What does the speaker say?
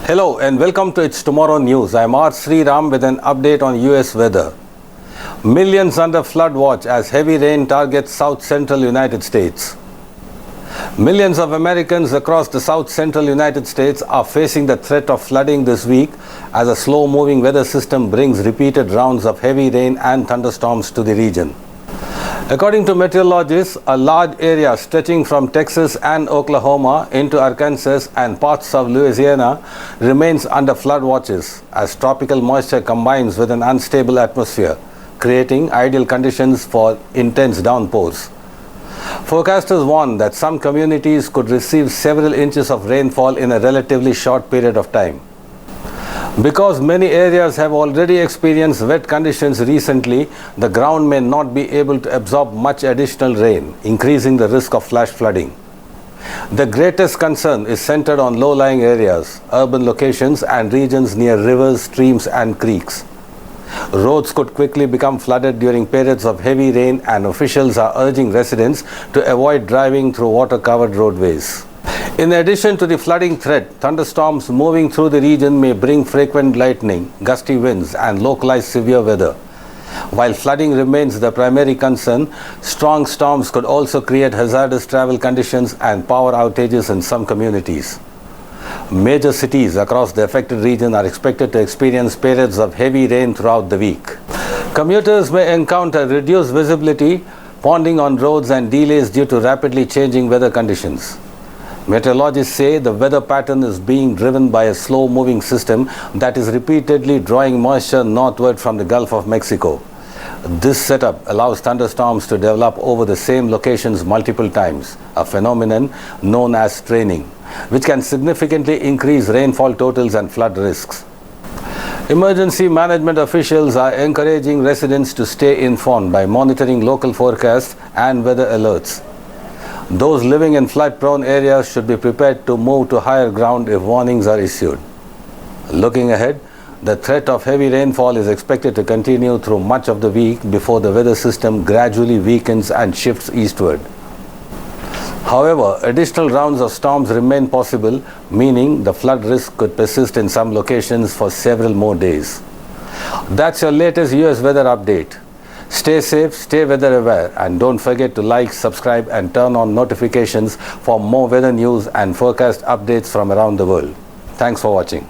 Hello and welcome to It's Tomorrow News. I am R. Sriram with an update on US weather. Millions under flood watch as heavy rain targets south central United States. Millions of Americans across the south central United States are facing the threat of flooding this week as a slow-moving weather system brings repeated rounds of heavy rain and thunderstorms to the region. According to meteorologists, a large area stretching from Texas and Oklahoma into Arkansas and parts of Louisiana remains under flood watches as tropical moisture combines with an unstable atmosphere, creating ideal conditions for intense downpours. Forecasters warn that some communities could receive several inches of rainfall in a relatively short period of time. Because many areas have already experienced wet conditions recently, the ground may not be able to absorb much additional rain, increasing the risk of flash flooding. The greatest concern is centered on low-lying areas, urban locations, and regions near rivers, streams, and creeks. Roads could quickly become flooded during periods of heavy rain, and officials are urging residents to avoid driving through water-covered roadways. In addition to the flooding threat, thunderstorms moving through the region may bring frequent lightning, gusty winds, and localized severe weather. While flooding remains the primary concern, strong storms could also create hazardous travel conditions and power outages in some communities. Major cities across the affected region are expected to experience periods of heavy rain throughout the week. Commuters may encounter reduced visibility, ponding on roads, and delays due to rapidly changing weather conditions. Meteorologists say the weather pattern is being driven by a slow-moving system that is repeatedly drawing moisture northward from the Gulf of Mexico. This setup allows thunderstorms to develop over the same locations multiple times, a phenomenon known as straining, which can significantly increase rainfall totals and flood risks. Emergency management officials are encouraging residents to stay informed by monitoring local forecasts and weather alerts. Those living in flood-prone areas should be prepared to move to higher ground if warnings are issued. Looking ahead, the threat of heavy rainfall is expected to continue through much of the week before the weather system gradually weakens and shifts eastward. However, additional rounds of storms remain possible, meaning the flood risk could persist in some locations for several more days. That's your latest US weather update. Stay safe, stay weather aware, and don't forget to like, subscribe, and turn on notifications for more weather news and forecast updates from around the world. Thanks for watching.